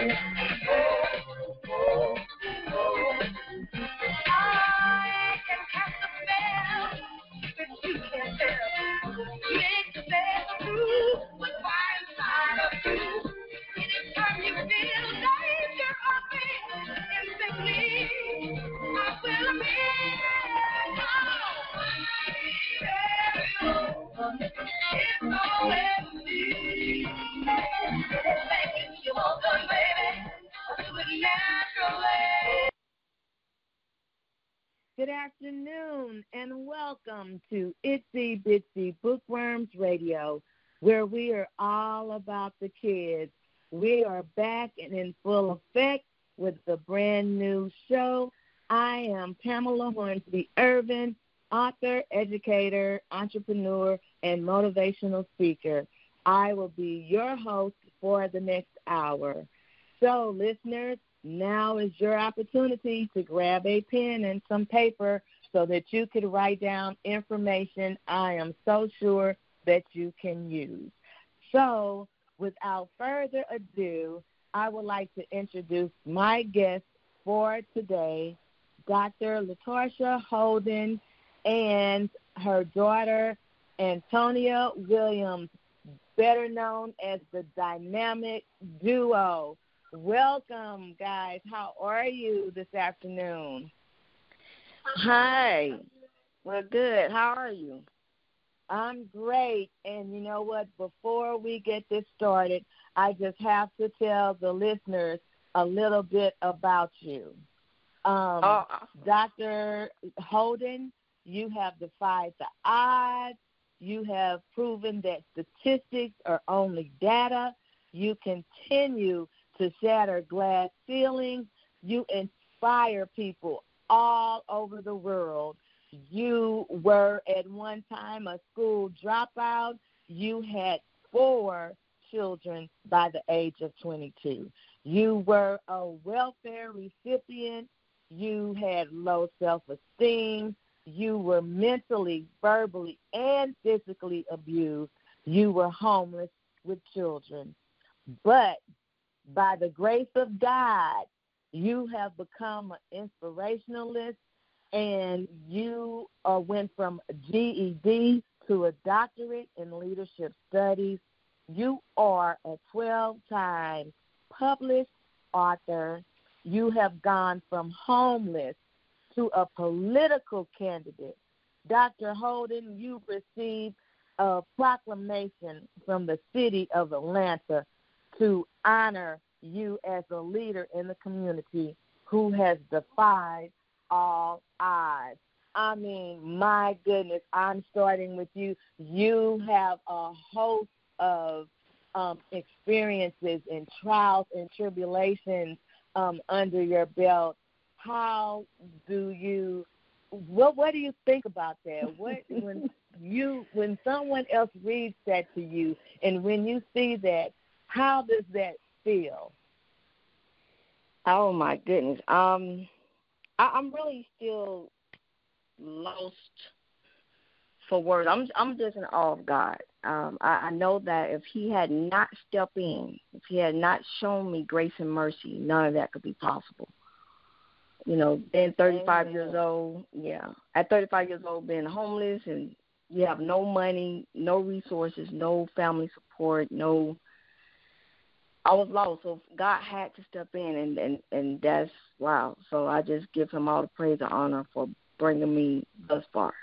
I can cast a spell that you can't tell. Make the best true, but why inside of you? Anytime you feel danger of being in sickness, I will be. It's always me. Anything you want done, baby, do it naturally. Good afternoon and welcome to Itsy Bitsy Bookworms Radio, where we are all about the kids. We are back and in full effect with the brand new show. I am Pamela Hornsby Irvin, author, educator, entrepreneur, and motivational speaker. I will be your host for the next hour. So, listeners, now is your opportunity to grab a pen and some paper so that you can write down information I am so sure that you can use. So, without further ado, I would like to introduce my guest for today, Dr. LaTorsha Holden and her daughter, Antonia Williams, better known as the Dynamic Duo. Welcome, guys. How are you this afternoon? Hi. We're good. How are you? I'm great. And you know what? Before we get this started, I just have to tell the listeners a little bit about you. Dr. Holden, you have defied the odds. You have proven that statistics are only data. You continue to shatter glass ceilings. You inspire people all over the world. You were at one time a school dropout. You had 4 children by the age of 22. You were a welfare recipient. You had low self-esteem. You were mentally, verbally, and physically abused. You were homeless with children. But by the grace of God, you have become an inspirationalist, and you went from a GED to a doctorate in leadership studies. You are a 12-time published author. You have gone from homeless to a political candidate. Dr. Holden, you received a proclamation from the city of Atlanta to honor you as a leader in the community who has defied all odds. I mean, my goodness, I'm starting with you. You have a host of experiences and trials and tribulations under your belt. How do you, what do you think about that? When someone else reads that to you, and when you see that, how does that feel? Oh my goodness. I'm really still lost for words. I'm just in awe of God. I know that if He had not stepped in, if He had not shown me grace and mercy, none of that could be possible. You know, being 35 years old, at 35 years old, being homeless, and you have no money, no resources, no family support, I was lost. So God had to step in, and that's wow. So I just give Him all the praise and honor for bringing me thus far.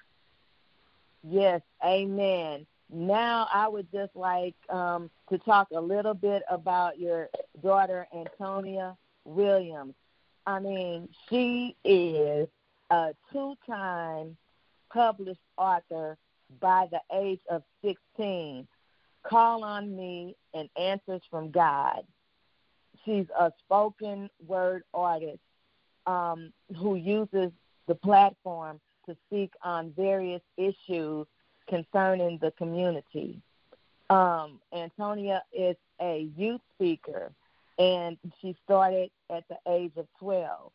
Yes, amen. Now I would just like to talk a little bit about your daughter, Antonia Williams. I mean, she is a 2-time published author by the age of 16. Call on Me and Answers from God. She's a spoken word artist who uses the platform to speak on various issues concerning the community. Antonia is a youth speaker, and she started at the age of 12.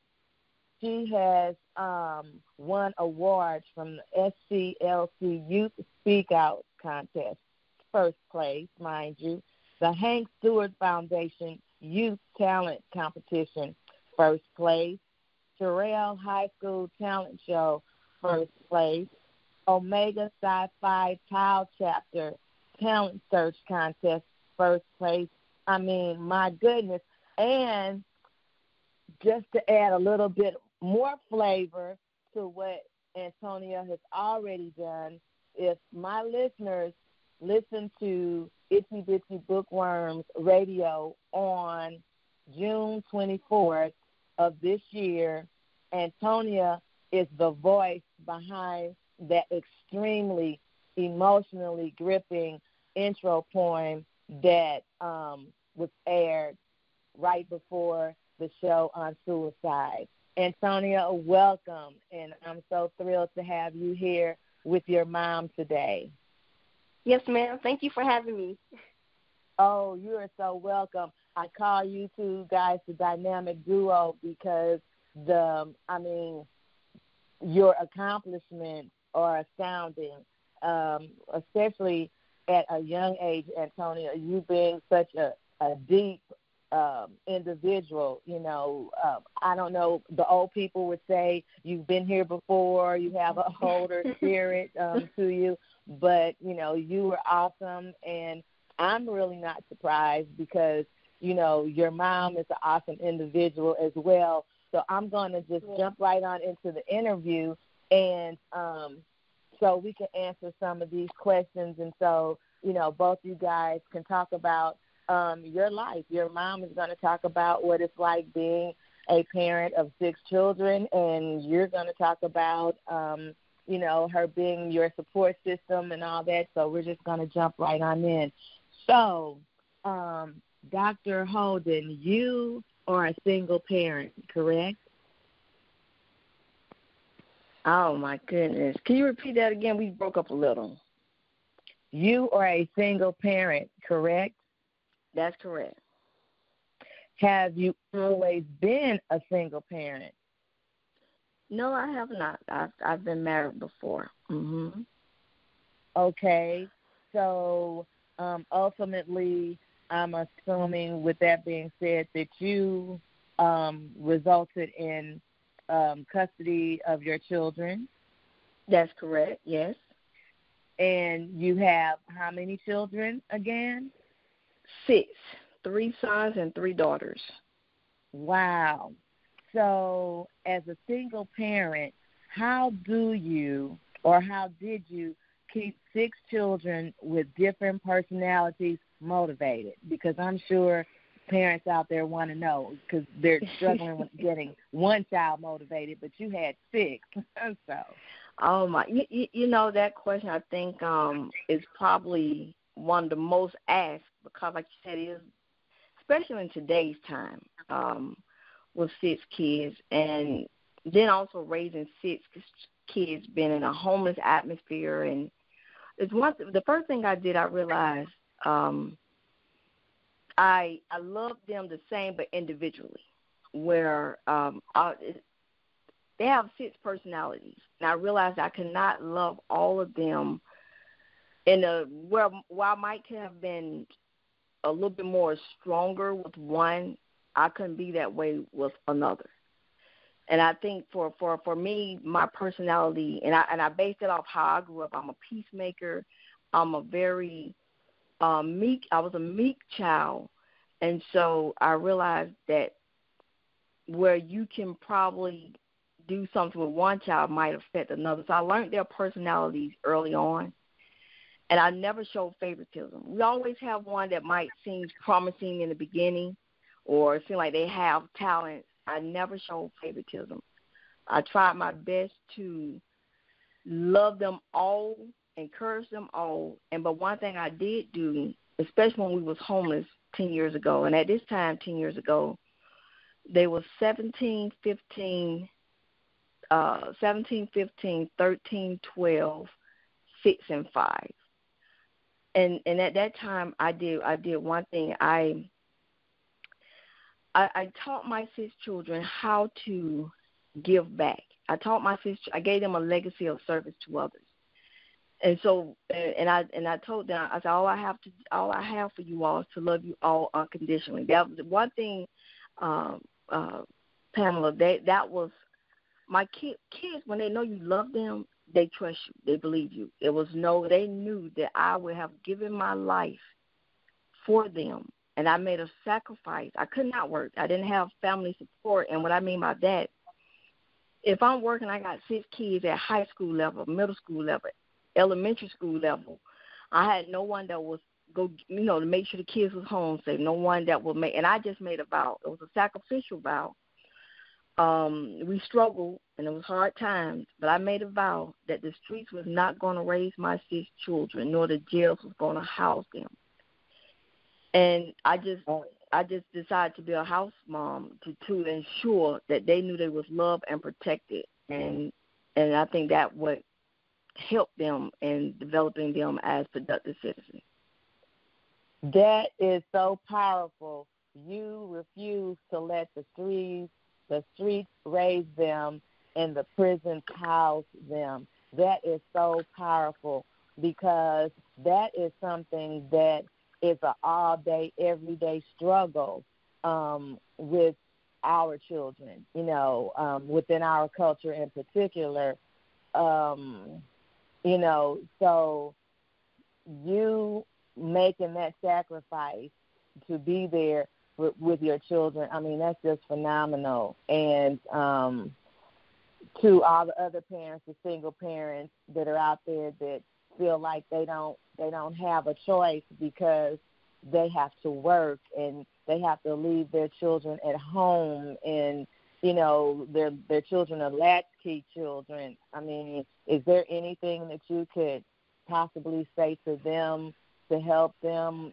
She has won awards from the SCLC Youth Speak Out Contest, first place, mind you, the Hank Stewart Foundation Youth Talent Competition, first place. Terrell High School Talent Show, first place. Omega Psi-Phi Tile Chapter Talent Search Contest, first place. I mean, my goodness. And just to add a little bit more flavor to what Antonia has already done, if my listeners listen to Itsy Bitsy Bookworms radio on June 24th of this year, Antonia is the voice behind that extremely emotionally gripping intro poem that was aired right before the show on suicide. Antonia, welcome, and I'm so thrilled to have you here with your mom today. Yes, ma'am. Thank you for having me. Oh, you are so welcome. I call you two guys the dynamic duo because your accomplishments are astounding, especially at a young age, Antonia, you being such a deep individual. I don't know, the old people would say you've been here before, you have a older spirit to you, but, you were awesome, and I'm really not surprised because, your mom is an awesome individual as well. So I'm going to just jump right on into the interview, and so we can answer some of these questions. And so, both you guys can talk about your life. Your mom is going to talk about what it's like being a parent of 6 children, and you're going to talk about, her being your support system and all that. So we're just going to jump right on in. So, Dr. Holden, you are a single parent, correct? Oh, my goodness. Can you repeat that again? We broke up a little. You are a single parent, correct? That's correct. Have you always been a single parent? No, I have not. I've been married before. Mm-hmm. Okay. So, ultimately, I'm assuming, with that being said, that you resulted in custody of your children. That's correct, yes. And you have how many children again? 6, 3 sons and 3 daughters. Wow. So as a single parent, how did you keep 6 children with different personalities motivated? Because I'm sure parents out there want to know, because they're struggling with getting one child motivated, but you had 6. So, oh my, that question I think is probably one of the most asked, because like you said, it is, especially in today's time, with 6 kids, and then also raising 6 kids, being in a homeless atmosphere. And the first thing I did, I realized I love them the same, but individually, where they have 6 personalities, and I realized I could not love all of them where I might have been a little bit more stronger with one, I couldn't be that way with another. And I think for me, my personality, and I based it off how I grew up. I'm a peacemaker. I'm a very meek. I was a meek child, and so I realized that where you can probably do something with one child might affect another. So I learned their personalities early on, and I never showed favoritism. We always have one that might seem promising in the beginning or seem like they have talent. I never showed favoritism. I tried my best to love them all, encourage them all. But one thing I did do, especially when we was homeless 10 years ago, and at this time 10 years ago, they were 17, 15, 13, 12, 6, and 5. And at that time, I did one thing. I taught my 6 children how to give back. I gave them a legacy of service to others. And so, and I told them, I said, all I have for you all is to love you all unconditionally. That was the one thing, Pamela. That was my kids. When they know you love them, they trust you. They believe you. They knew that I would have given my life for them, and I made a sacrifice. I could not work. I didn't have family support, and what I mean by that, if I'm working, I got 6 kids at high school level, middle school level, elementary school level. I had no one that was to make sure the kids was home safe. No one that would make, and I just made a vow. It was a sacrificial vow. We struggled, and it was hard times, but I made a vow that the streets was not going to raise my 6 children, nor the jails was going to house them. And I just decided to be a house mom to ensure that they knew they was loved and protected, and I think that would help them in developing them as productive citizens. That is so powerful. You refuse to let the streets raise them and the prisons house them. That is so powerful, because that is something that is an all-day, everyday struggle with our children, within our culture in particular. So you making that sacrifice to be there with your children, I mean, that's just phenomenal. And to all the other parents, the single parents that are out there that feel like they don't have a choice because they have to work and they have to leave their children at home, and their children are latchkey children. I mean, is there anything that you could possibly say to them to help them,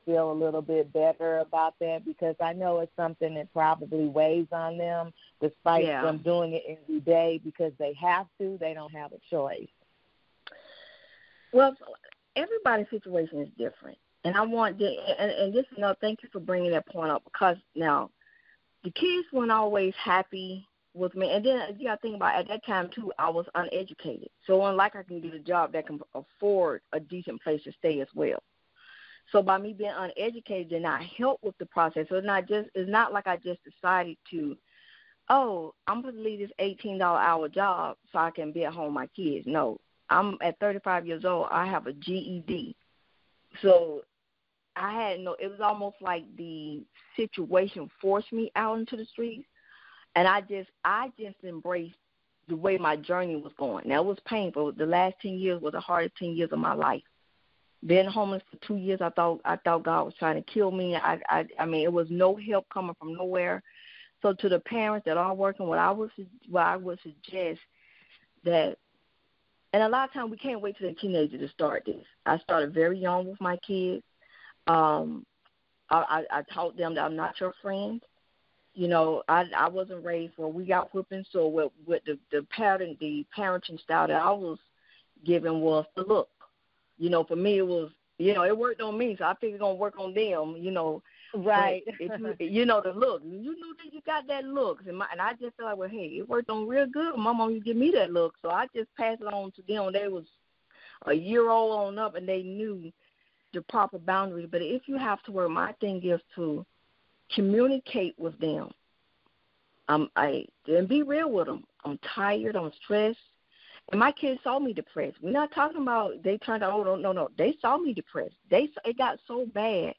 feel a little bit better about that? Because I know it's something that probably weighs on them, despite them doing it every day because they have to. They don't have a choice. Well, everybody's situation is different. And I want and just thank you for bringing that point up, because now the kids weren't always happy with me. And then you got to think about, at that time, too, I was uneducated. So unlike I can get a job that can afford a decent place to stay as well. So by me being uneducated did not help with the process. So it's not like I just decided to, I'm going to leave this $18 hour job so I can be at home with my kids. No, I'm at 35 years old. I have a GED. So it was almost like the situation forced me out into the streets. And I just embraced the way my journey was going. Now, it was painful. The last 10 years was the hardest 10 years of my life. Being homeless for 2 years, I thought God was trying to kill me. I mean, it was no help coming from nowhere. So to the parents that are working, what I would suggest that, and a lot of times we can't wait till they're teenagers to start this. I started very young with my kids. I taught them that I'm not your friend. I wasn't raised where we got whipping, so with the parenting style that I was given was the look. For me, it was, it worked on me, so I figured it's going to work on them, Right. If the look. You knew that you got that look. And I just felt like, well, hey, it worked on real good. My mom used to give me that look, so I just passed it on to them. They was a year old on up, and they knew the proper boundaries. But if you have to work, my thing is to communicate with them. And be real with them. I'm tired. I'm stressed. And my kids saw me depressed. We're not talking about they turned out, no. They saw me depressed. It got so bad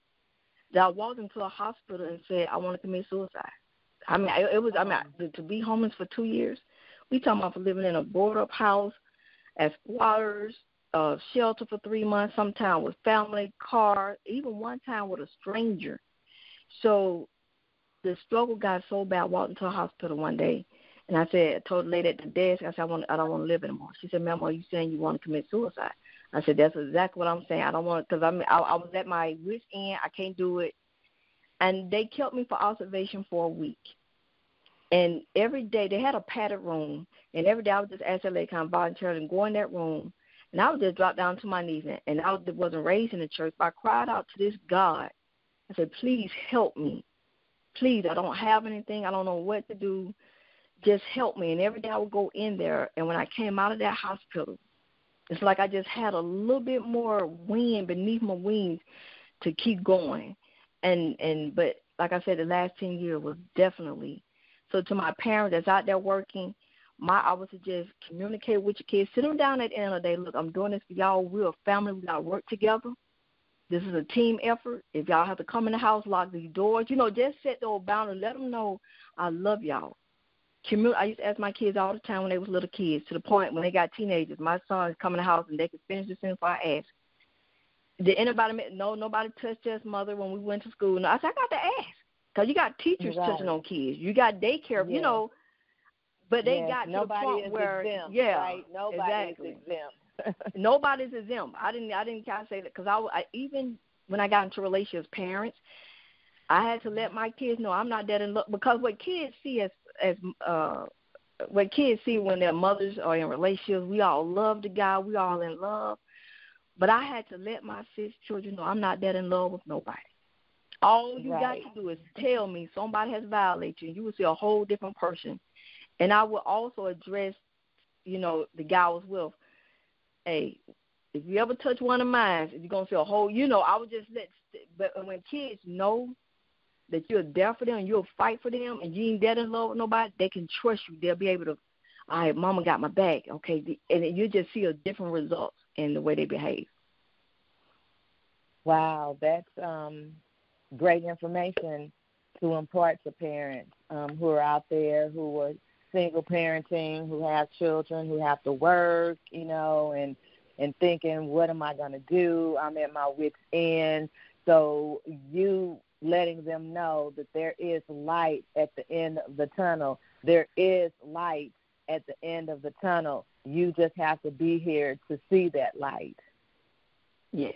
that I walked into a hospital and said, I want to commit suicide. To be homeless for 2 years. We talking about for living in a boarded-up house, as squatters, shelter for 3 months, sometime with family, car, even one time with a stranger. So the struggle got so bad, I walked into a hospital one day, and I told the lady at the desk, I said, I don't want to live anymore. She said, ma'am, are you saying you want to commit suicide? I said, that's exactly what I'm saying. I don't want to, because I was at my wit's end. I can't do it. And they kept me for observation for a week. And every day, they had a padded room, and every day I would just ask that lady, kind of voluntarily go in that room, and I would just drop down to my knees. And I wasn't raised in the church, but I cried out to this God. I said, please help me. Please, I don't have anything. I don't know what to do. Just help me. And every day I would go in there, and when I came out of that hospital, It's like I just had a little bit more wind beneath my wings to keep going. But like I said, the last 10 years was definitely. So to my parents that's out there working, I would suggest communicate with your kids. Sit them down at the end of the day. Look, I'm doing this for y'all. We're a family. We got to work together. This is a team effort. If y'all have to come in the house, lock these doors, just set those boundaries. Let them know I love y'all. I used to ask my kids all the time when they was little kids, to the point when they got teenagers. My sons come in the house and they could finish the sentence before I ask. Did anybody? No, nobody touched his mother when we went to school. No, I said, I got to ask. Because you got teachers touching on kids. You got daycare, but they got to the point where, exempt, right? Nobody exactly. is exempt. Nobody's exempt. I didn't kind of say that because I even when I got into relationships, parents, I had to let my kids know I'm not that in love, because what kids see what kids see when their mothers are in relationships, we all love the guy, we all in love. But I had to let my 6 children know I'm not that in love with nobody. All you got to do is tell me somebody has violated you, and you will see a whole different person. And I will also address, the guy I was with, hey, if you ever touch one of mine, you're going to see a whole, I would just but when kids know that you're there for them and you'll fight for them and you ain't that in love with nobody, they can trust you. They'll be able to, all right, mama got my back, okay? And you just see a different result in the way they behave. Wow, that's great information to impart to parents who are out there, who are single parenting, who have children, who have to work, and thinking, what am I going to do? I'm at my wit's end. So you letting them know that there is light at the end of the tunnel. There is light at the end of the tunnel. You just have to be here to see that light. Yes.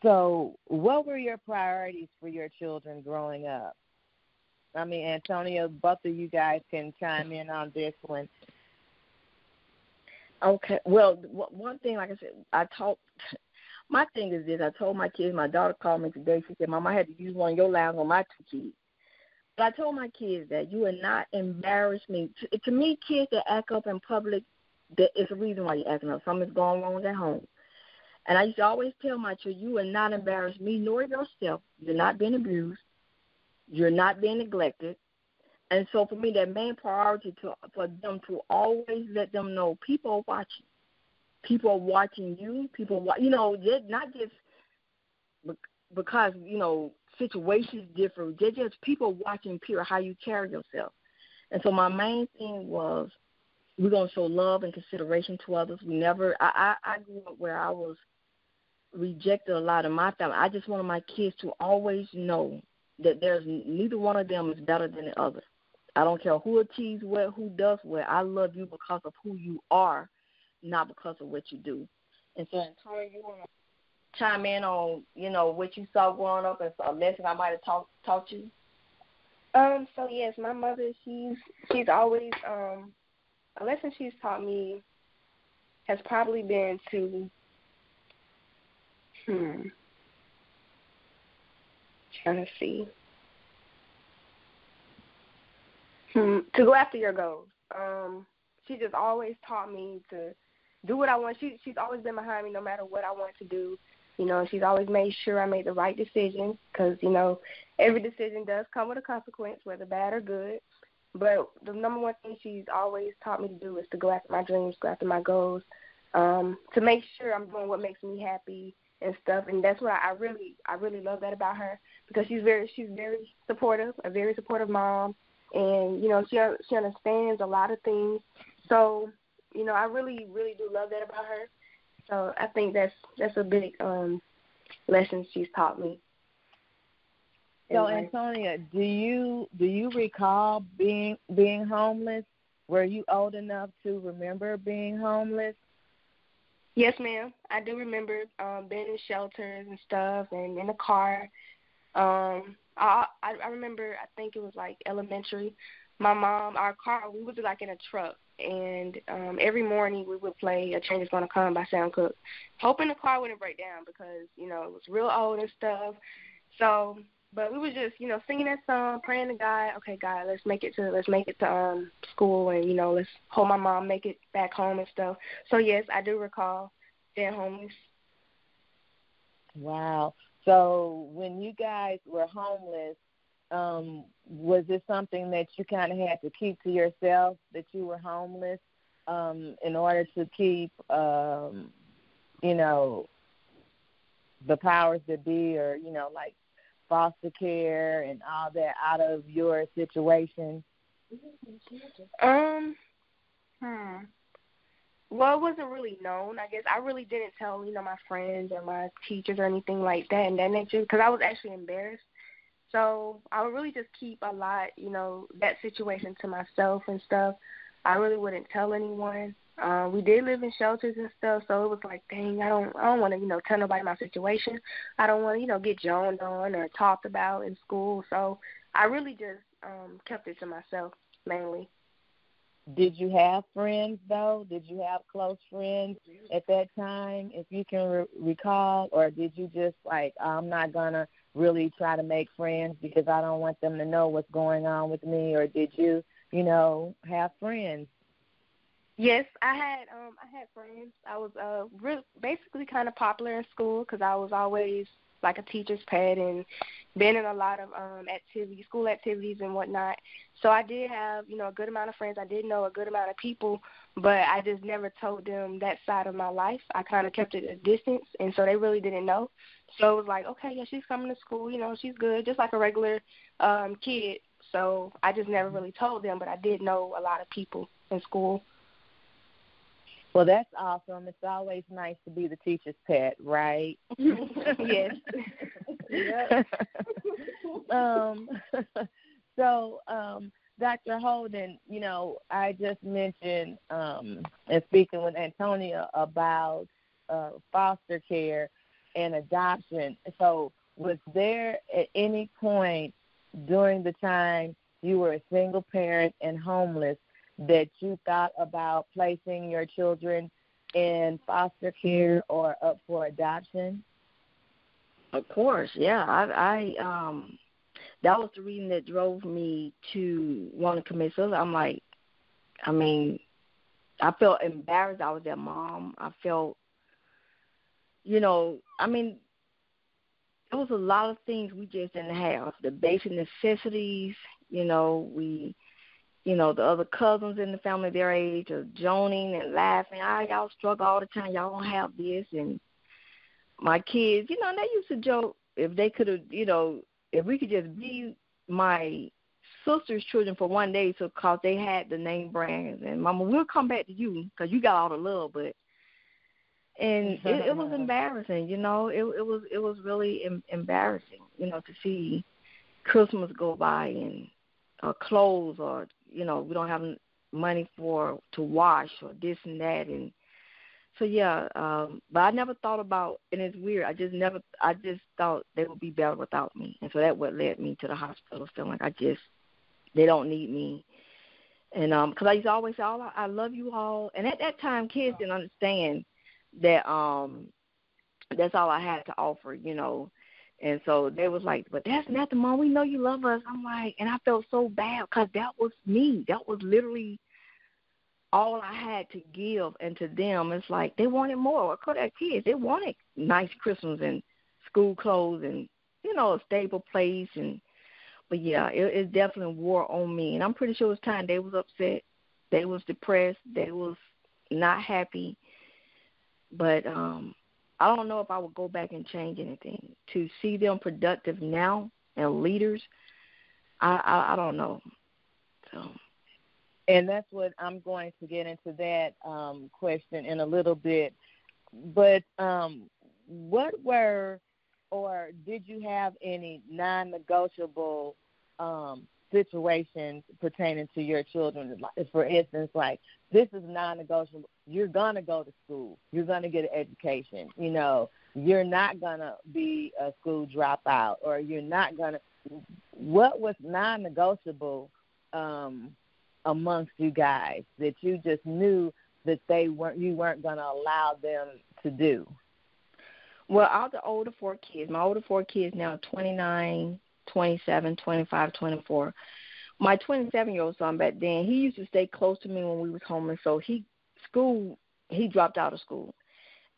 So what were your priorities for your children growing up? I mean, Antonio, both of you guys can chime in on this one. Okay. Well, one thing, like I said, my thing is this. I told my kids, my daughter called me today. She said, Mom, I had to use one of your lines on my 2 kids. But I told my kids that you will not embarrass me. To me, kids that act up in public, it's a reason why you're acting up. Something's going wrong at home. And I used to always tell my children, you will not embarrass me nor yourself. You're not being abused. You're not being neglected. And so for me, that main priority for them to always let them know people are watching. People are watching you. Not just because, situations differ. They're just people watching, period, how you carry yourself. And so my main thing was we're going to show love and consideration to others. I grew up where I was rejected a lot in my family. I just wanted my kids to always know that there's neither one of them is better than the other. I don't care who achieves what, who does what. I love you because of who you are, not because of what you do. And so, Antonio, you want to chime in on, what you saw growing up and a lesson I might have taught you? So yes, my mother, she's always a lesson she's taught me has probably been to trying to see. To go after your goals. She just always taught me to do what I want. She's always been behind me no matter what I want to do. She's always made sure I made the right decision because, every decision does come with a consequence, whether bad or good. But the number one thing she's always taught me to do is to go after my dreams, go after my goals, to make sure I'm doing what makes me happy and stuff. And that's what I really love that about her because she's very supportive, a very supportive mom. And, she understands a lot of things. So, I really, really do love that about her. So I think that's a big lesson she's taught me. So, Antonia, do you recall being homeless? Were you old enough to remember being homeless? Yes, ma'am. I do remember being in shelters and stuff and in the car. I remember, I think it was like elementary. My mom, our car, we was like in a truck, and every morning we would play A Change Is Gonna Come by Sam Cooke, hoping the car wouldn't break down because, it was real old and stuff. So But we was just, singing that song, praying to God. Okay, God, let's make it to school, and let's hold my mom, make it back home and stuff. So yes, I do recall staying homeless. Wow. So when you guys were homeless, was it something that you kind of had to keep to yourself, that you were homeless, in order to keep, the powers that be, or, like foster care and all that out of your situation? Well, it wasn't really known. I guess I really didn't tell, my friends or my teachers or anything like that and that nature, because I was actually embarrassed. So I would really just keep a lot, that situation to myself and stuff. I really wouldn't tell anyone. We did live in shelters and stuff, so it was like, dang, I don't want to, tell nobody my situation. I don't want to, get joned on or talked about in school. So I really just kept it to myself mainly. Did you have friends, though? Did you have close friends at that time, if you can recall? Or did you just, I'm not going to really try to make friends because I don't want them to know what's going on with me? Or did you, have friends? Yes, I had friends. I was basically kind of popular in school because I was always like a teacher's pet and been in a lot of school activities and whatnot. So I did have, a good amount of friends. I did know a good amount of people, but I just never told them that side of my life. I kind of kept it at a distance, and so they really didn't know. So it was like, okay, yeah, she's coming to school, she's good, just like a regular kid. So I just never really told them, but I did know a lot of people in school. Well, that's awesome. It's always nice to be the teacher's pet, right? Yes. So, Dr. Holden, I just mentioned, and speaking with Antonia about foster care and adoption. So was there at any point during the time you were a single parent and homeless that you thought about placing your children in foster care or up for adoption? Of course, yeah. I that was the reason that drove me to want to commit suicide. I felt embarrassed. I was their mom. I felt, there was a lot of things we just didn't have. The basic necessities, the other cousins in the family their age are joning and laughing. Y'all struggle all the time. Y'all don't have this. And my kids, they used to joke if they could have, if we could just be my sister's children for one day, so because they had the name brands. And Mama, we'll come back to you because you got all the love, but. And it was embarrassing, it was really embarrassing, to see Christmas go by and clothes or, we don't have money to wash or this and that. And so, yeah, but I never thought about, and it's weird, I just thought they would be better without me. And so that what led me to the hospital, feeling like they don't need me. And because I used to always say, I love you all. And at that time, kids didn't understand that that's all I had to offer, And so they was like, but that's nothing, Mom. We know you love us. I'm like, and I felt so bad because that was me. That was literally all I had to give. And to them, it's like they wanted more. Of course, they're kids. They wanted nice Christmas and school clothes and, a stable place. But, yeah, it definitely wore on me. And I'm pretty sure it was time they was upset. They was depressed. They was not happy. But I don't know if I would go back and change anything. To see them productive now and leaders, I don't know. So, and that's what I'm going to get into that question in a little bit. But what were, or did you have any non-negotiable situations pertaining to your children? For instance, like, this is non-negotiable. You're going to go to school. You're going to get an education. You're not going to be a school dropout, or you're not going to. What was non-negotiable amongst you guys that you just knew that you weren't going to allow them to do? Well, all the older four kids, my older four kids now are 29, 27, 25, 24. My 27-year-old son back then, he used to stay close to me when we was home, and so he dropped out of school.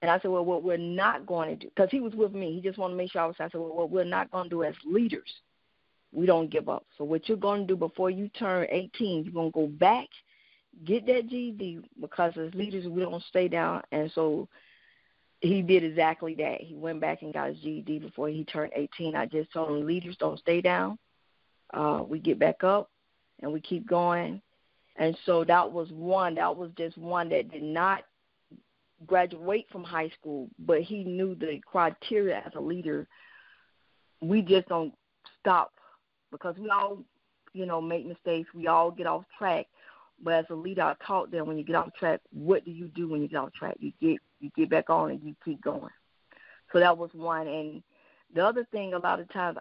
And I said, well, what we're not going to do, because he was with me, he just wanted to make sure I was. I said, well, what we're not going to do as leaders, we don't give up. So what you're going to do before you turn 18, you're going to go back, get that GED, because as leaders, we don't stay down. And so he did exactly that. He went back and got his GED before he turned 18. I just told him, leaders don't stay down. We get back up, and we keep going. And so that was just one that did not graduate from high school, but he knew the criteria as a leader. We just don't stop, because we all, make mistakes. We all get off track. But as a leader, I taught them, when you get off track, what do you do when you get off track? You get back on and you keep going. So that was one. And the other thing, a lot of times,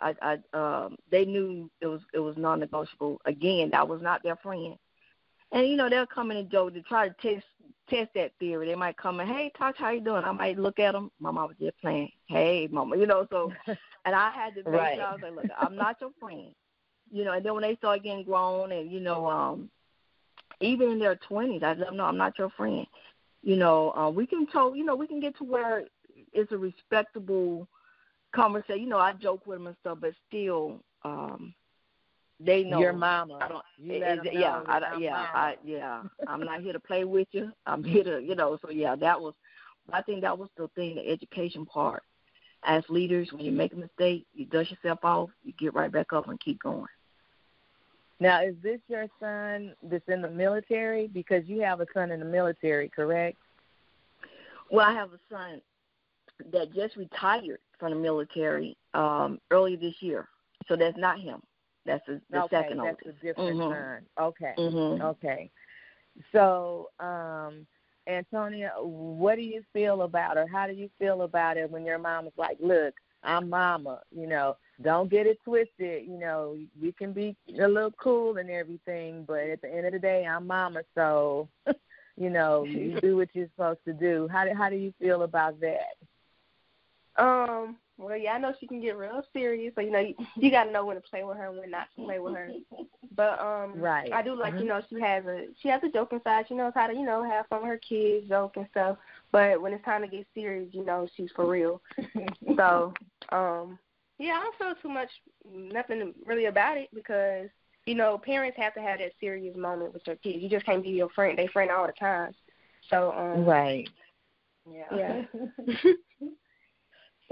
they knew it was non-negotiable. Again, that was not their friend. And, they'll come in and joke to try to test that theory. They might come in, hey, Tosh, how you doing? I might look at them. My mama was just playing. Hey, mama, so, and I had to make sure, I was like, look, I'm not your friend. And then when they start getting grown and, even in their 20s, I let them know I'm not your friend. We can we can get to where it's a respectable conversation. I joke with them and stuff, but still, they know your mama. I'm not here to play with you. I'm here to, So I think that was the thing, the education part. As leaders, when you make a mistake, you dust yourself off, you get right back up and keep going. Now, is this your son that's in the military? Because you have a son in the military, correct? Well, I have a son that just retired from the military early this year, so that's not him. That's the second oldest. That's a different son. Okay. Mm-hmm. Okay. So, Antonia, what do you feel about, or how do you feel about it when your mom is like, look, I'm mama, don't get it twisted, we can be a little cool and everything, but at the end of the day, I'm mama, so, you do what you're supposed to do. How do you feel about that? Well, yeah, I know she can get real serious, so, you got to know when to play with her and when not to play with her. But right. I do like, she has a joking side. She knows how to, have fun with her kids, joke and stuff. But when it's time to get serious, she's for real. So, yeah, I don't feel nothing really about it, because, parents have to have that serious moment with their kids. You just can't be their friend all the time. So, right. Yeah.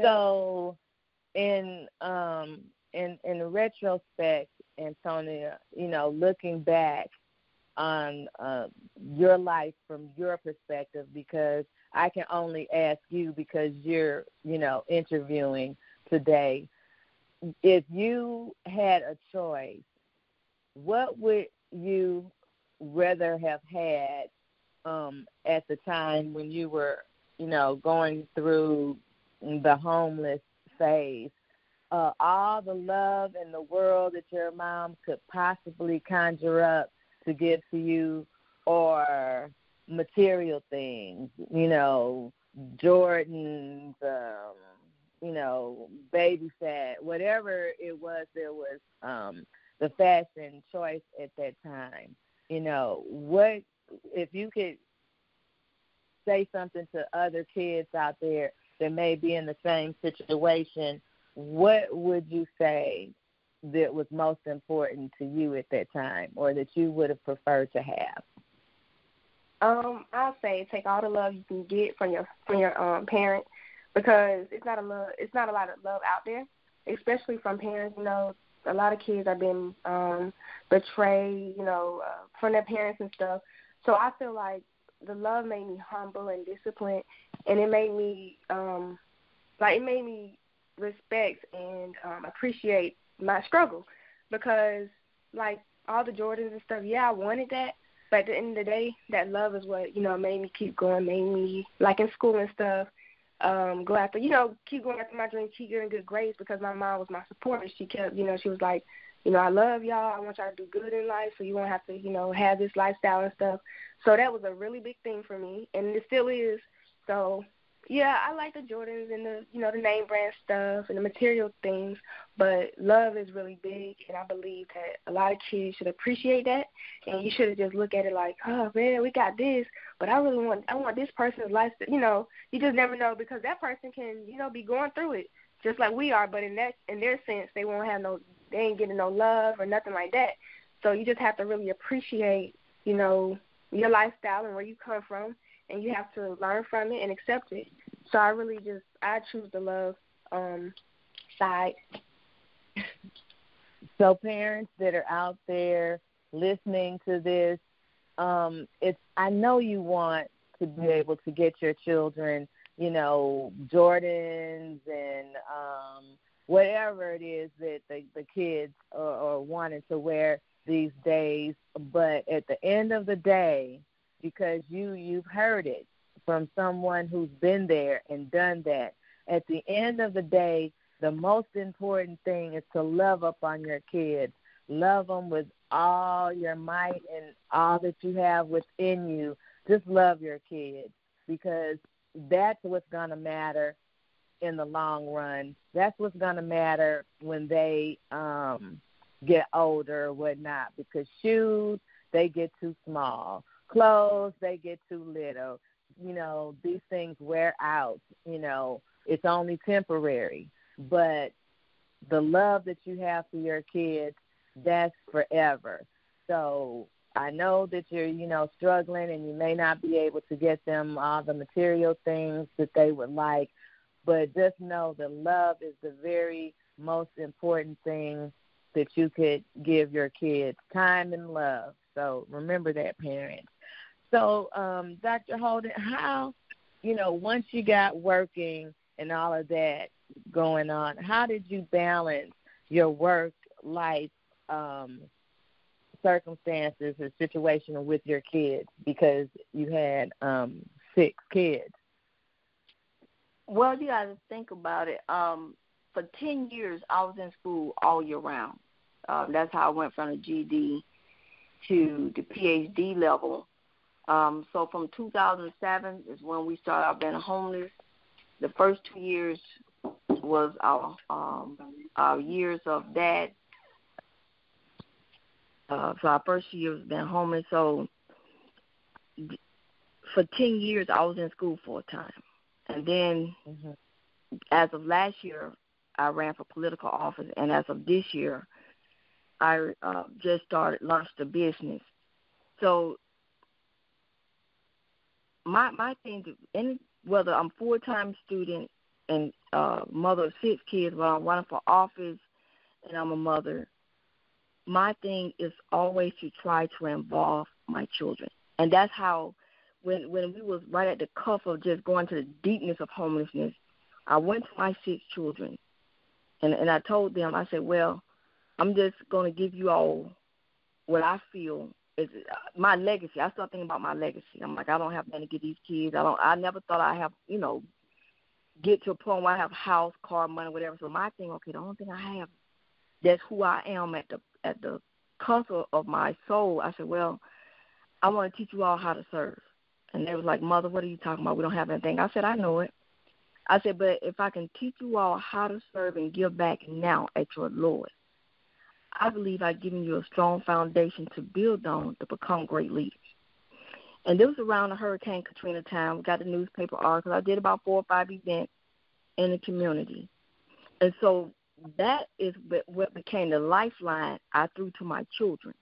So, in retrospect, Antonia, looking back on your life from your perspective, because I can only ask you because you're, interviewing today. If you had a choice, what would you rather have had at the time when you were, going through the homeless phase? All the love in the world that your mom could possibly conjure up to give to you, or material things, Jordans, babysat, whatever it was, there was the fashion choice at that time. What if you could say something to other kids out there that may be in the same situation, what would you say that was most important to you at that time, or that you would have preferred to have? I'll say take all the love you can get from your parent, because it's not a lot of love out there, especially from parents. A lot of kids have been betrayed, from their parents and stuff. So I feel like the love made me humble and disciplined, and it made me respect and appreciate my struggle, because like all the Jordans and stuff, yeah, I wanted that, but at the end of the day, that love is what made me keep going, made me, like in school and stuff, go after, keep going after my dreams, keep getting good grades, because my mom was my supporter. She kept, she was like, I love y'all. I want y'all to do good in life, so you won't have to, have this lifestyle and stuff. So that was a really big thing for me, and it still is. So Yeah, I like the Jordans and the the name brand stuff and the material things, but love is really big, and I believe that a lot of kids should appreciate that, and you shouldn't just look at it like, oh man, we got this, but I want this person's life. You just never know, because that person can be going through it just like we are, but in their sense they ain't getting no love or nothing like that. So you just have to really appreciate your lifestyle and where you come from, and you have to learn from it and accept it. So I choose the love side. So parents that are out there listening to this, I know you want to be able to get your children, Jordans and whatever it is that the kids are wanting to wear these days. But at the end of the day, because you've heard it from someone who's been there and done that, at the end of the day, the most important thing is to love up on your kids. Love them with all your might and all that you have within you. Just love your kids, because that's what's going to matter in the long run. That's what's going to matter when they get older or whatnot, because shoes, they get too small. Clothes, they get too little. These things wear out. It's only temporary. But the love that you have for your kids, that's forever. So I know that you're, struggling, and you may not be able to get them all the material things that they would like, but just know that love is the very most important thing that you could give your kids, time and love. So remember that, parents. So, Dr. Holden, how, once you got working and all of that going on, how did you balance your work-life circumstances and situation with your kids, because you had 6 kids? Well, you got to think about it. For 10 years, I was in school all year round. That's how I went from the GED to the PhD level. So from 2007 is when we started out being homeless. The first 2 years was our years of that. So our first year was being homeless. So for 10 years, I was in school full time. And then as of last year, I ran for political office. And as of this year, I just launched a business. So my thing, whether I'm full-time student and mother of 6 kids, whether I'm running for office and I'm a mother, my thing is always to try to involve my children. And that's how, when we was right at the cuff of just going to the deepness of homelessness, I went to my 6 children, and I told them, I said, well, I'm just going to give you all what I feel is my legacy. I started thinking about my legacy. I'm like, I don't have nothing to give these kids. I never thought I'd have, get to a point where I have house, car, money, whatever. So my thing, okay, the only thing I have, that's who I am at the cusp of my soul. I said, well, I want to teach you all how to serve. And they was like, Mother, what are you talking about? We don't have anything. I said, I know it. I said, but if I can teach you all how to serve and give back now at your lowest, I believe I've given you a strong foundation to build on to become great leaders. And this was around the Hurricane Katrina time. We got the newspaper articles. I did about 4 or 5 events in the community. And so that is what became the lifeline I threw to my children.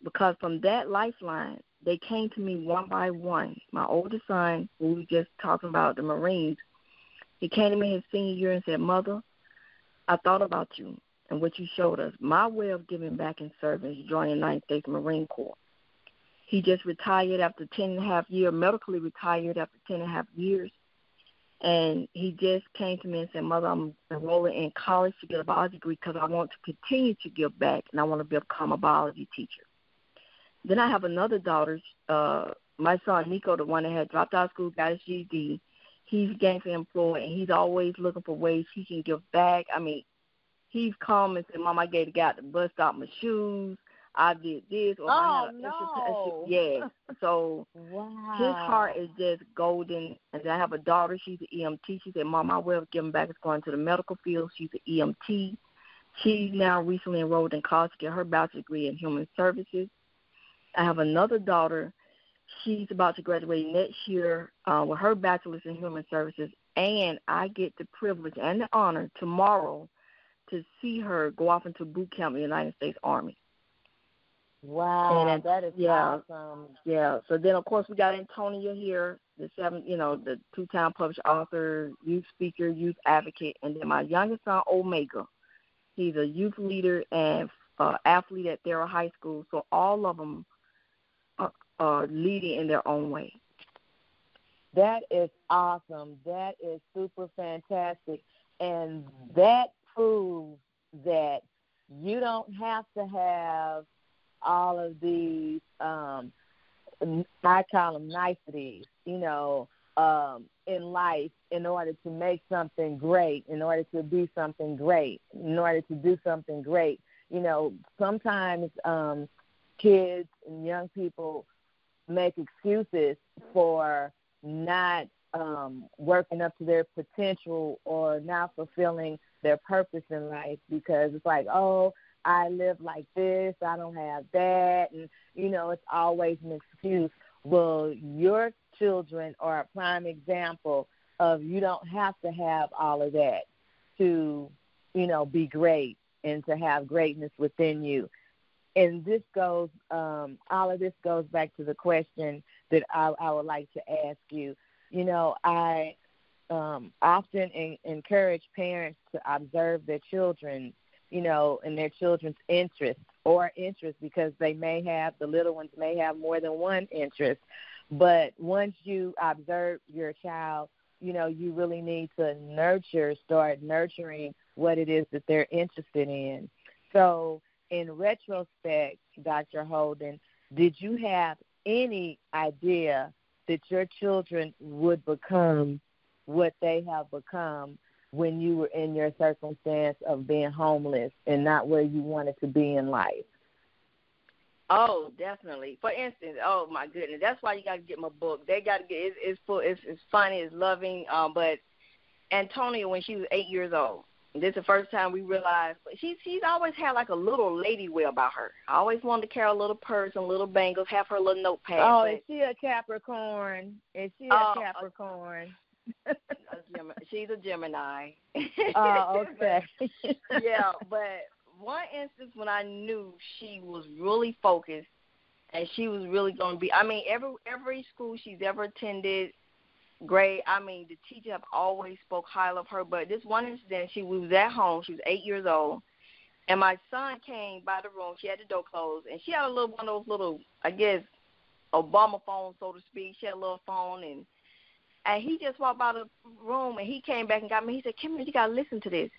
Because from that lifeline, they came to me one by one. My oldest son, who we were just talking about, the Marines, he came to me his senior year and said, Mother, I thought about you and what you showed us. My way of giving back and serving is joining the United States Marine Corps. He just retired after 10.5 years, medically retired after 10.5 years. And he just came to me and said, Mother, I'm enrolling in college to get a biology degree because I want to continue to give back, and I want to become a biology teacher. Then I have another daughter, my son Nico, the one that had dropped out of school, got his GED. He's gainfully employed, and he's always looking for ways he can give back. I mean, he's come and said, Mom, I gave the guy at the bus stop my shoes. I did this, or if I had an no. yeah. So Wow. his heart is just golden. And then I have a daughter. She's an EMT. She said, Mom, my way of giving back is going to the medical field. She's an EMT. She's now recently enrolled in college to get her bachelor's degree in human services. I have another daughter. She's about to graduate next year with her bachelor's in human services. And I get the privilege and the honor tomorrow to see her go off into boot camp in the United States Army. Wow, And that is awesome. Yeah. So then, of course, we got Antonia here, the two-time published author, youth speaker, youth advocate, and then my youngest son, Omega. He's a youth leader and athlete at Thera High School. So all of them are leading in their own way. That is awesome. That is super fantastic. And that proves that you don't have to have all of these, I call them niceties, in life in order to make something great, in order to be something great, in order to do something great. Sometimes kids and young people make excuses for not working up to their potential or not fulfilling their purpose in life because it's like, oh, I live like this, I don't have that, and, it's always an excuse. Well, your children are a prime example of you don't have to have all of that to, be great and to have greatness within you. And this goes, all of this goes back to the question that I would like to ask you. I often encourage parents to observe their children, and their children's interests because the little ones may have more than one interest. But once you observe your child, you really need to start nurturing what it is that they're interested in. So in retrospect, Dr. Holden, did you have any idea that your children would become what they have become when you were in your circumstance of being homeless and not where you wanted to be in life? Oh, definitely. For instance, oh my goodness, that's why you got to get my book. They got to get it's funny, it's loving. But Antonia, when she was 8 years old, this is the first time we realized. But she's always had like a little lady way about her. I always wanted to carry a little purse and little bangles, have her little notepad. Oh, is she a Capricorn? Capricorn? She's a Gemini. Oh, okay. Yeah, but one instance when I knew she was really focused and she was really going to be, every school she's ever attended, great. The teacher have always spoke highly of her, but this one incident, we was at home, she was 8 years old, and my son came by the room, she had the door closed, and she had one of those little, I guess, Obama phone, so to speak. She had a little phone, and he just walked by the room, and he came back and got me. He said, Kim, you got to listen to this.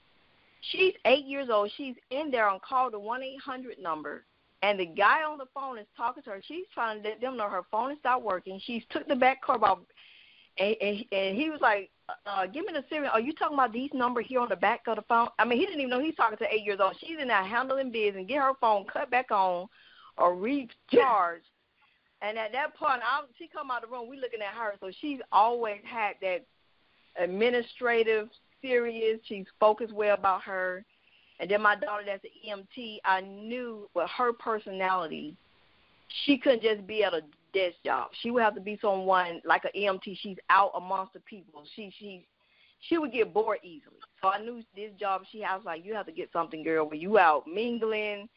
She's 8 years old. She's in there on call the 1-800 number, and the guy on the phone is talking to her. She's trying to let them know her phone is not working. She's took the back cover off, and he was like, give me the serial. Are you talking about these numbers here on the back of the phone? He didn't even know he's talking to 8 years old. She's in there handling business and get her phone cut back on or recharged. And at that point, she come out of the room, we looking at her. So she's always had that administrative, serious. She's focused well about her. And then my daughter that's an EMT, I knew with her personality, she couldn't just be at a desk job. She would have to be someone like an EMT. She's out amongst the people. She would get bored easily. So I knew this job she has, like, you have to get something, girl, where you out mingling.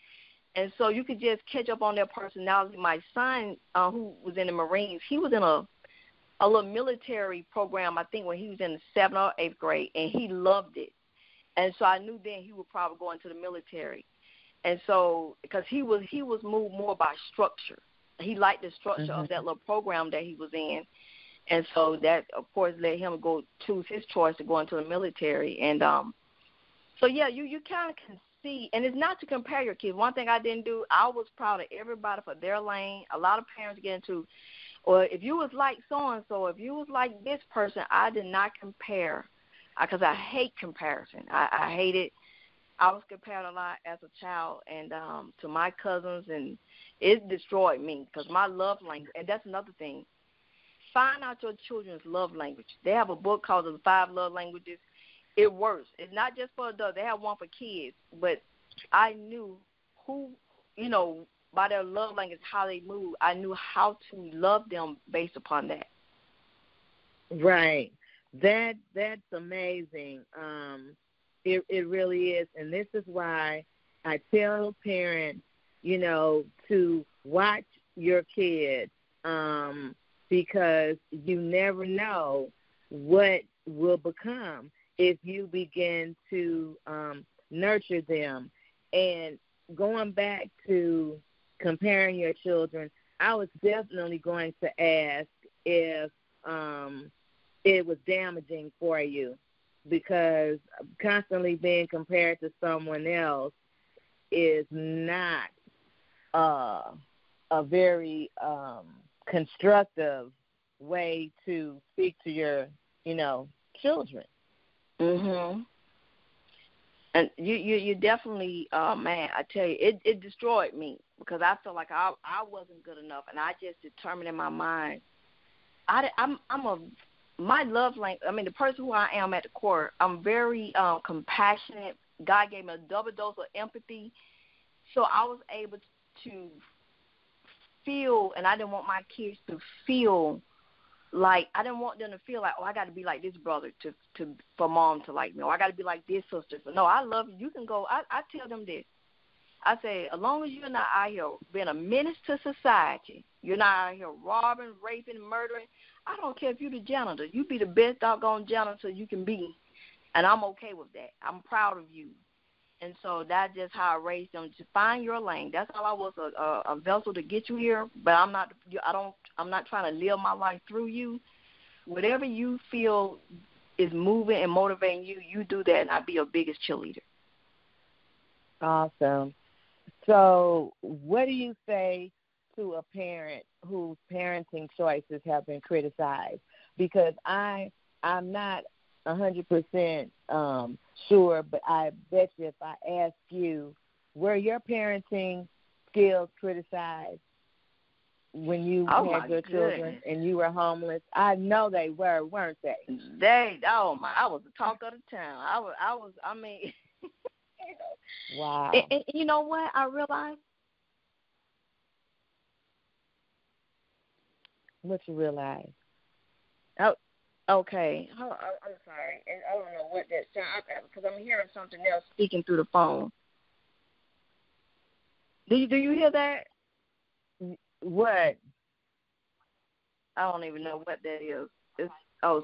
And so you could just catch up on their personality. My son, who was in the Marines, he was in a little military program, I think, when he was in the 7th or 8th grade, and he loved it. And so I knew then he would probably go into the military. And so, because he was moved more by structure. He liked the structure of that little program that he was in. And so that, of course, let him go choose his choice to go into the military. And so, yeah, you kind of can see, and it's not to compare your kids. One thing I didn't do, I was proud of everybody for their lane. A lot of parents get into, or if you was like so-and-so, if you was like this person, I did not compare because I hate comparison. I hate it. I was compared a lot as a child and to my cousins, and it destroyed me because my love language, and that's another thing. Find out your children's love language. They have a book called The 5 Love Languages. It works. It's not just for adults. They have one for kids. But I knew who, by their love language, how they move. I knew how to love them based upon that. Right. That's amazing. It really is. And this is why I tell parents, to watch your kids because you never know what will become if you begin to nurture them. And going back to comparing your children, I was definitely going to ask if it was damaging for you, because constantly being compared to someone else is not a very constructive way to speak to your, children. Mhm. And you definitely, man, I tell you, it destroyed me because I felt like I wasn't good enough, and I just determined in my mind, my love language. I mean, the person who I am at the core, I'm very compassionate. God gave me a double dose of empathy, so I was able to feel, and I didn't want my kids to feel like, I didn't want them to feel like, oh, I got to be like this brother for mom to like me, or I got to be like this sister. No, I love you. You can go. I tell them this. I say, as long as you're not out here being a menace to society, you're not out here robbing, raping, murdering, I don't care if you're the janitor. You be the best doggone janitor you can be, and I'm okay with that. I'm proud of you. And so that's just how I raised them, to find your lane. That's all I was, a vessel to get you here, but I'm not trying to live my life through you. Whatever you feel is moving and motivating you, you do that, and I'll be your biggest cheerleader. Awesome. So what do you say to a parent whose parenting choices have been criticized? Because I'm not 100% sure, but I bet you if I ask you, were your parenting skills criticized when you had your children and you were homeless? I know they were, weren't they? I was the talk of the town. I mean, wow. And you know what I realized? What you realize? Oh, okay. I'm sorry. And I don't know what that sound, because I'm hearing something else speaking through the phone. Do you hear that? What? I don't even know what that is. It's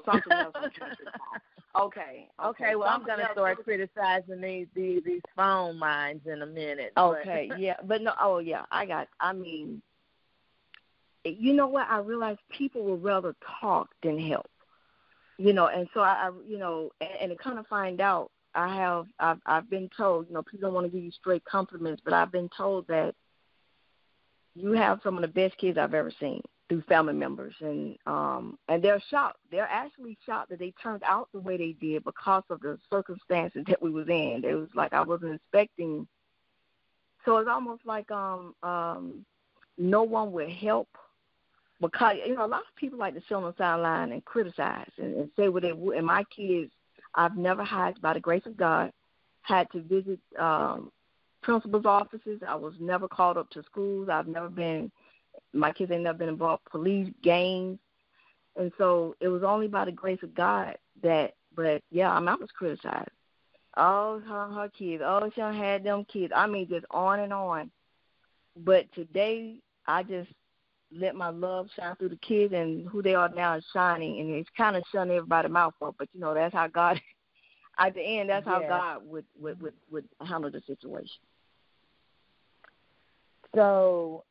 something else. Okay. Well, I'm going to start criticizing these phone lines in a minute. Okay, yeah. But no, I mean, you know what? I realized people would rather talk than help. And so and to kind of find out, I've been told, people don't want to give you straight compliments, but I've been told that you have some of the best kids I've ever seen through family members, and they're shocked. They're actually shocked that they turned out the way they did because of the circumstances that we was in. It was like I wasn't expecting. So it's almost like no one would help, because a lot of people like to sit on the sideline and criticize and say what they would. And my kids, I've never had, by the grace of God, had to visit principal's offices. I was never called up to schools. My kids ain't never been involved in police gangs. And so it was only by the grace of God that, but yeah, I was criticized. Oh, her kids. Oh, she done had them kids. I mean, just on and on. But today, I just let my love shine through the kids, and who they are now is shining. And it's kind of shutting everybody's mouth up. But, that's how God, at the end, that's how God would handle the situation. So,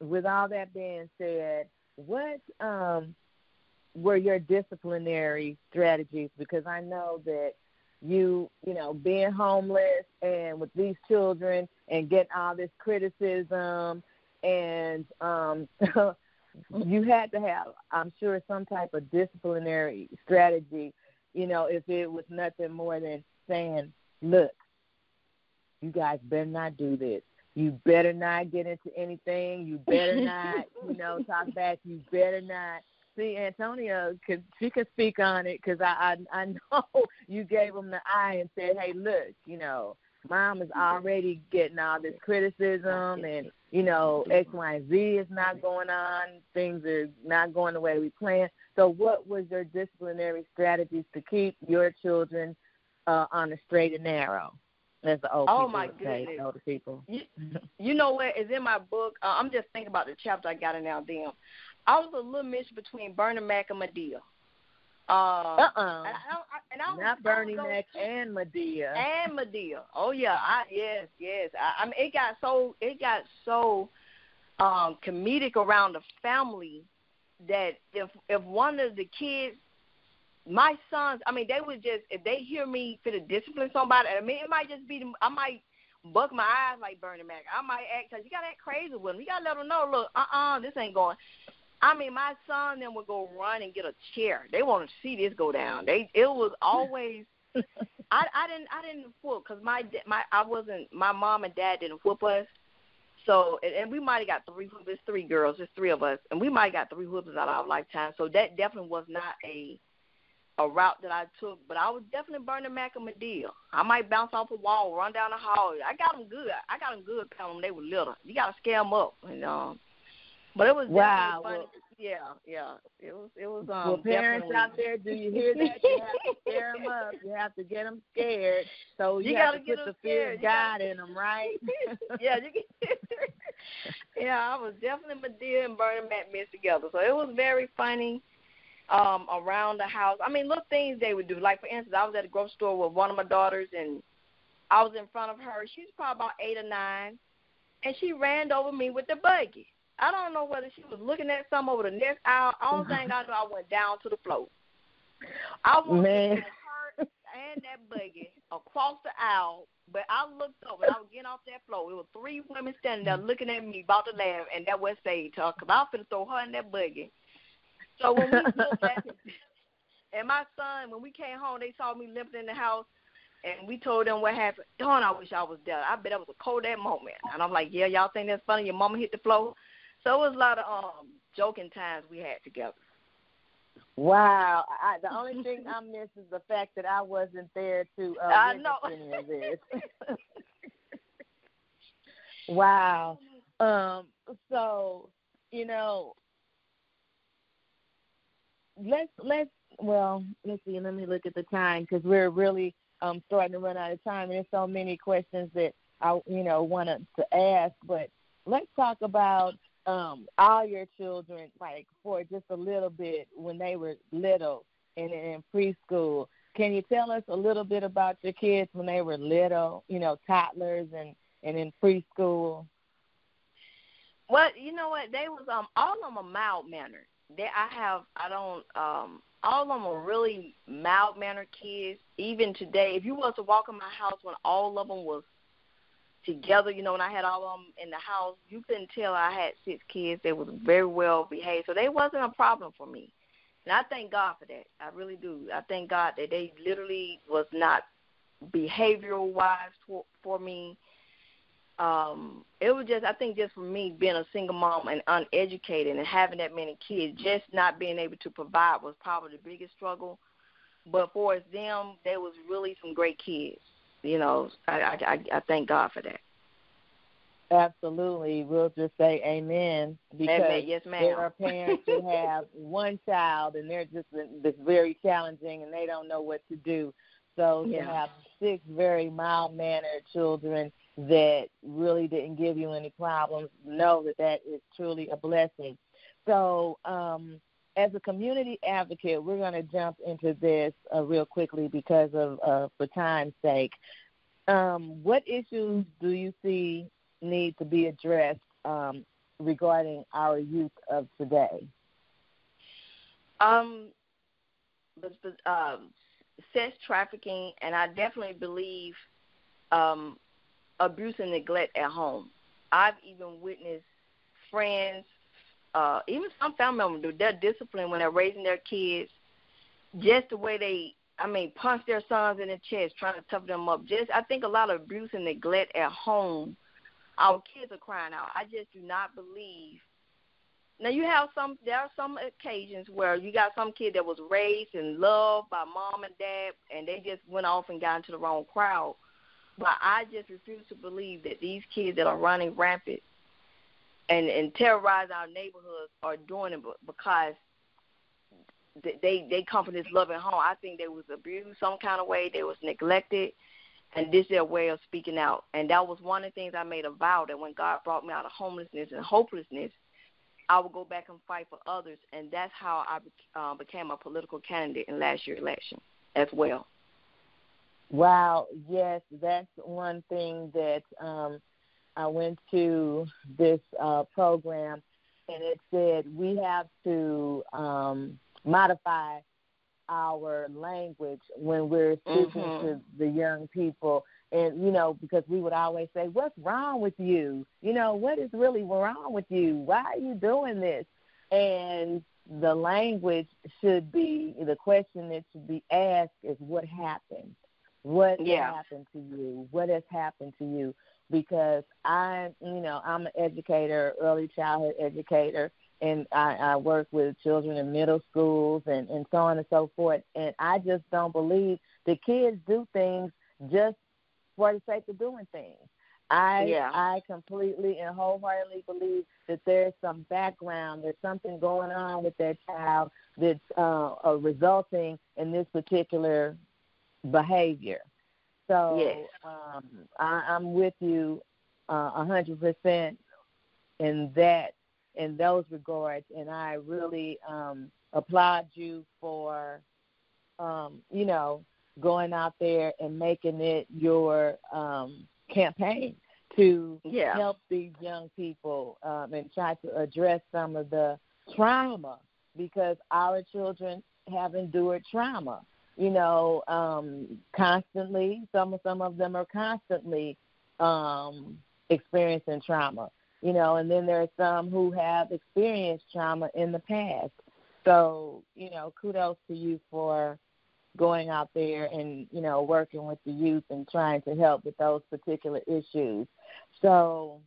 with all that being said, what were your disciplinary strategies? Because I know that you being homeless and with these children and getting all this criticism, and you had to have, I'm sure, some type of disciplinary strategy, if it was nothing more than saying, look, you guys better not do this. You better not get into anything. You better not, talk back. You better not. See, Antonia, she could speak on it because I know you gave them the eye and said, hey, look, Mom is already getting all this criticism and, X, Y, and Z is not going on. Things are not going the way we planned. So what was your disciplinary strategies to keep your children on the straight and narrow? As the old people my would say, goodness. older people. You know what is in my book? I'm just thinking about the chapter I got in now. Damn. I was a little mixture between Bernie Mac and Medea. Not Bernie Mac and Medea. And Medea. Oh yeah. Yes. I mean, it got so comedic around the family that if one of the kids, my sons, I mean, they would just, if they hear me fit to discipline somebody, I mean, it might just be, I might buck my eyes like Bernie Mac. I might act like, you got to act crazy with them. You got to let them know, look, this ain't going. I mean, my son then would go run and get a chair. They want to see this go down. It was always, I didn't whoop because my mom and dad didn't whoop us. So, and we might have got 3 whoops. There's 3 girls, there's 3 of us, and we might have got 3 whoops out of our lifetime. So that definitely was not a route that I took, but I was definitely Bernie Mac and Medea. I might bounce off a wall, run down the hall. I got them good. Telling them they were little. You got to scare them up, But it was definitely funny. Yeah. It was. Well, parents out there, do you hear that? You have to scare them up. You have to get them scared. So you have to put the fear of God in them, right? Yeah, yeah. I was definitely Medea and Bernie Mac mixed together. So it was very funny. Around the house. I mean, little things they would do. Like, for instance, I was at a grocery store with one of my daughters, and I was in front of her. She was probably about 8 or 9, and she ran over me with the buggy. I don't know whether she was looking at something over the next aisle. Only thing I know, I went down to the floor. I wanted her and that buggy across the aisle, but I looked over, and I was getting off that floor. There were 3 women standing there looking at me, about to laugh, and that was saved her, because I was going to throw her in that buggy. So when we looked back, and my son, when we came home, they saw me limping in the house, and we told them what happened. Darn, I wish I was there. I bet that was a cold that moment. And I'm like, yeah, y'all think that's funny? Your mama hit the floor? So it was a lot of joking times we had together. Wow. The only thing I miss is the fact that I wasn't there to witness any of this. Wow. So, let's see. Let me look at the time because we're really starting to run out of time, and there's so many questions that I wanted to ask. But let's talk about all your children, like for just a little bit when they were little and in preschool. Can you tell us a little bit about your kids when they were little? Toddlers and in preschool. Well, you know what? They was all of them are mild mannered. All of them are really mild-mannered kids. Even today, if you was to walk in my house when all of them was together, when I had all of them in the house, you couldn't tell I had 6 kids. They was very well behaved. So they wasn't a problem for me. And I thank God for that. I really do. I thank God that they literally was not behavioral-wise for me. It was just, I think just for me being a single mom and uneducated and having that many kids, just not being able to provide was probably the biggest struggle. But for them, there was really some great kids. I thank God for that. Absolutely. We'll just say amen. Because amen. Yes, ma'am. There are parents who have one child and they're just it's very challenging and they don't know what to do. So to have 6 very mild-mannered children that really didn't give you any problems, know that is truly a blessing. So as a community advocate, we're going to jump into this real quickly because of for time's sake. What issues do you see need to be addressed regarding our youth of today? Sex trafficking, and I definitely believe abuse and neglect at home. I've even witnessed friends, even some family members, their discipline when they're raising their kids, just the way they punch their sons in the chest, trying to toughen them up. I think a lot of abuse and neglect at home. Our kids are crying out. I just do not believe. Now, there are some occasions where you got some kid that was raised and loved by mom and dad, and they just went off and got into the wrong crowd. But I just refuse to believe that these kids that are running rampant and terrorize our neighborhoods are doing it because they come from this loving home. I think they was abused some kind of way. They was neglected, and this is their way of speaking out. And that was one of the things I made a vow that when God brought me out of homelessness and hopelessness, I would go back and fight for others. And that's how I became a political candidate in last year's election as well. Wow, yes, that's one thing that I went to this program, and it said we have to modify our language when we're speaking to the young people. And, because we would always say, what's wrong with you? What is really wrong with you? Why are you doing this? And the language should be, the question that should be asked is what happened? What happened to you? What has happened to you? Because I'm an educator, early childhood educator, and I work with children in middle schools and so on and so forth. And I just don't believe the kids do things just for the sake of doing things. I completely and wholeheartedly believe that there's some background, there's something going on with that child that's resulting in this particular behavior. So I'm with you 100% in those regards, and I really applaud you for going out there and making it your campaign to help these young people and try to address some of the trauma, because our children have endured trauma. Constantly. Some of them are constantly experiencing trauma. And then there are some who have experienced trauma in the past. So, kudos to you for going out there and, working with the youth and trying to help with those particular issues. So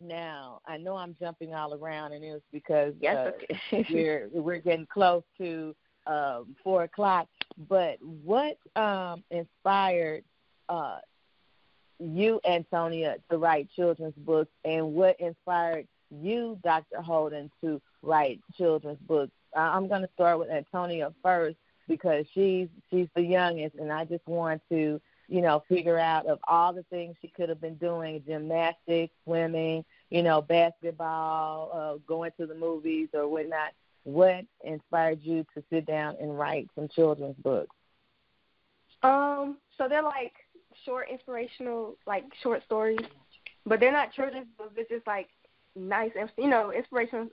now, I know I'm jumping all around, and it's because we're getting close to 4 o'clock. But what inspired you, Antonia, to write children's books, and what inspired you, Dr. Holden, to write children's books? I'm going to start with Antonia first because she's the youngest, and I just want to, figure out of all the things she could have been doing, gymnastics, swimming, basketball, going to the movies or whatnot, what inspired you to sit down and write some children's books? So they're like short inspirational, like short stories, but they're not children's books. It's just like nice, inspirational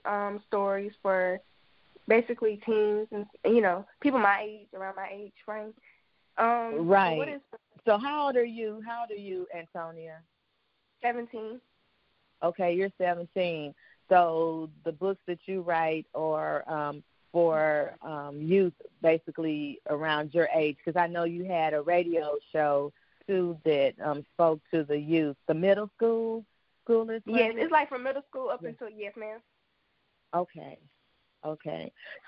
stories for basically teens and people my age, around my age frame. Right. So how old are you, Antonia? 17. Okay, you're 17. So the books that you write are for youth, basically around your age, because I know you had a radio show too that spoke to the youth, the middle schoolers. Yes, it's like from middle school up until yes, ma'am. Okay.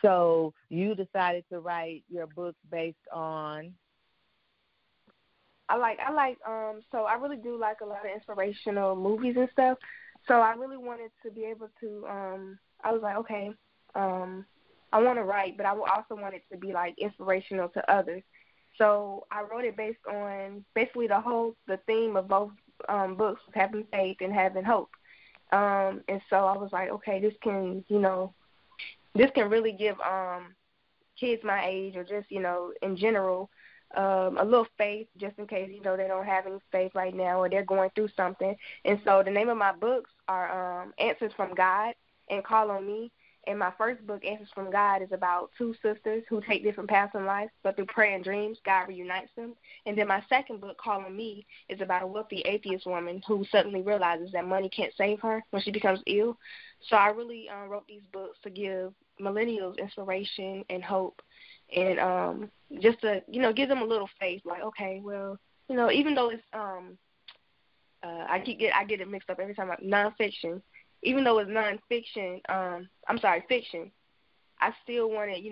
So you decided to write your books based on. So I really do like a lot of inspirational movies and stuff. So I really wanted to be able to, I was like, okay, I want to write, but I also want it to be, like, inspirational to others. So I wrote it based on basically the theme of both books, having faith and having hope. And so I was like, okay, this can really give kids my age or just, in general, a little faith just in case, they don't have any faith right now or they're going through something. And so the name of my books are Answers from God and Call on Me. And my first book, Answers from God, is about 2 sisters who take different paths in life, but through prayer and dreams, God reunites them. And then my second book, Call on Me, is about a wealthy atheist woman who suddenly realizes that money can't save her when she becomes ill. So I really wrote these books to give millennials inspiration and hope and just to, give them a little faith, like, okay, well, even though it's I get it mixed up every time. Nonfiction, even though it's nonfiction, fiction. I still wanted,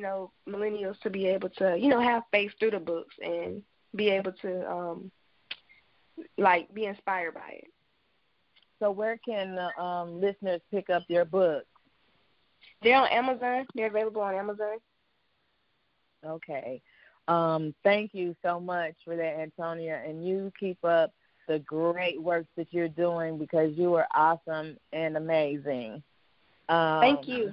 millennials to be able to, have faith through the books and be able to, be inspired by it. So where can listeners pick up your books? They're on Amazon. They're available on Amazon. Okay. Thank you so much for that, Antonia, and you keep up the great work that you're doing because you are awesome and amazing. Thank you.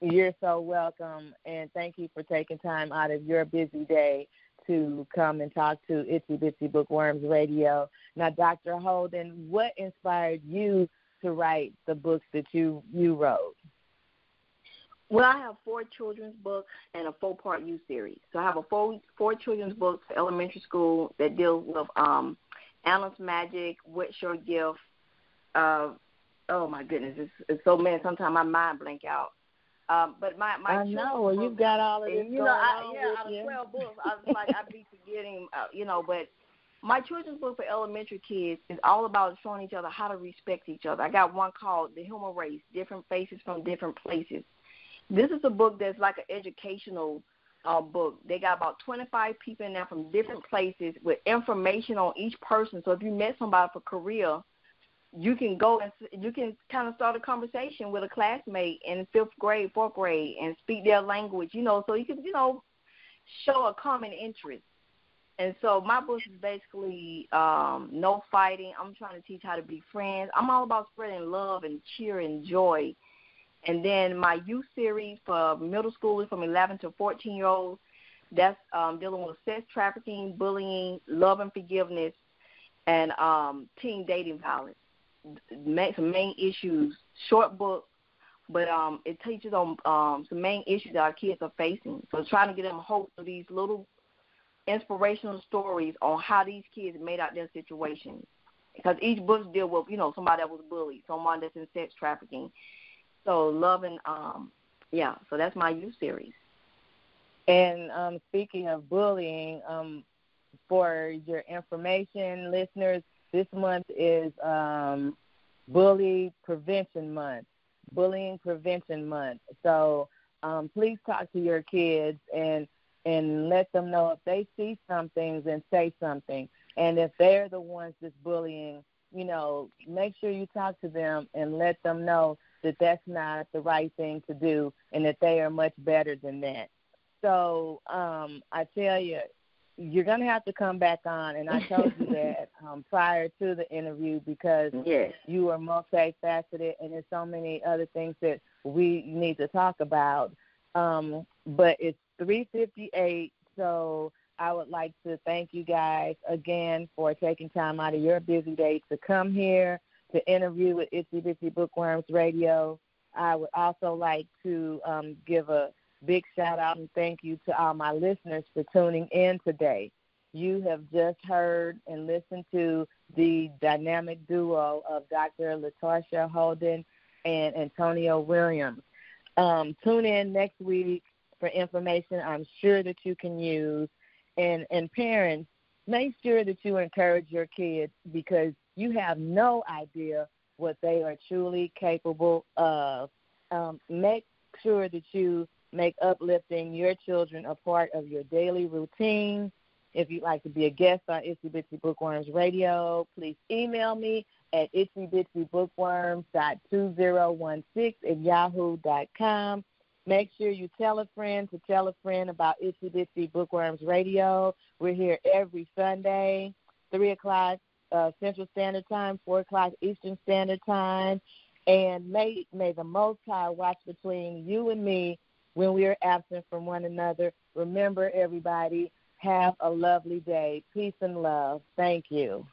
You're so welcome, and thank you for taking time out of your busy day to come and talk to Itsy Bitsy Bookworms Radio. Now, Dr. Holden, what inspired you to write the books that you wrote? Well, I have 4 children's books and a 4-part youth series. So I have a 4 children's books for elementary school that deal with Anna's Magic, What's Your Gift? Oh, my goodness. It's so many. Sometimes my mind blank out. But my I know. Well, you've got all of this going on out of 12 books, I was like, I'd be forgetting, but my children's book for elementary kids is all about showing each other how to respect each other. I got one called The Human Race, Different Faces from Different Places. This is a book that's like an educational book. They got about 25 people in there from different places with information on each person. So if you met somebody for career, you can go and you can kind of start a conversation with a classmate in 5th grade, 4th grade, and speak their language, so you can, show a common interest. And so my book is basically no fighting. I'm trying to teach how to be friends. I'm all about spreading love and cheer and joy. And then my youth series for middle schoolers from 11 to 14-year-olds, that's dealing with sex trafficking, bullying, love and forgiveness, and teen dating violence. Some main issues, short book, but it teaches on some main issues that our kids are facing. So trying to get them hope through these little inspirational stories on how these kids made out their situations. Because each book deal with, somebody that was bullied, someone that's in sex trafficking. So loving, so that's my youth series. And speaking of bullying, for your information, listeners, this month is Bullying Prevention Month. So please talk to your kids and let them know if they see something, then say something. And if they're the ones that's bullying, make sure you talk to them and let them know that that's not the right thing to do and that they are much better than that. So I tell you, you're going to have to come back on, and I told you that prior to the interview because you are multifaceted and there's so many other things that we need to talk about. But it's 3:58, so I would like to thank you guys again for taking time out of your busy day to come here to interview with Itsy Bitsy Bookworms Radio. I would also like to give a big shout-out and thank you to all my listeners for tuning in today. You have just heard and listened to the dynamic duo of Dr. LaTorsha Holden and Antonio Williams. Tune in next week for information I'm sure that you can use. And parents, make sure that you encourage your kids because you have no idea what they are truly capable of. Make sure that you make uplifting your children a part of your daily routine. If you'd like to be a guest on Itsy Bitsy Bookworms Radio, please email me at itsybitsybookworms.2016@yahoo.com. Make sure you tell a friend to tell a friend about Itsy Bitsy Bookworms Radio. We're here every Sunday, 3 o'clock Central Standard Time, 4 o'clock Eastern Standard Time. And may the Most High watch between you and me when we are absent from one another. Remember, everybody, have a lovely day. Peace and love. Thank you.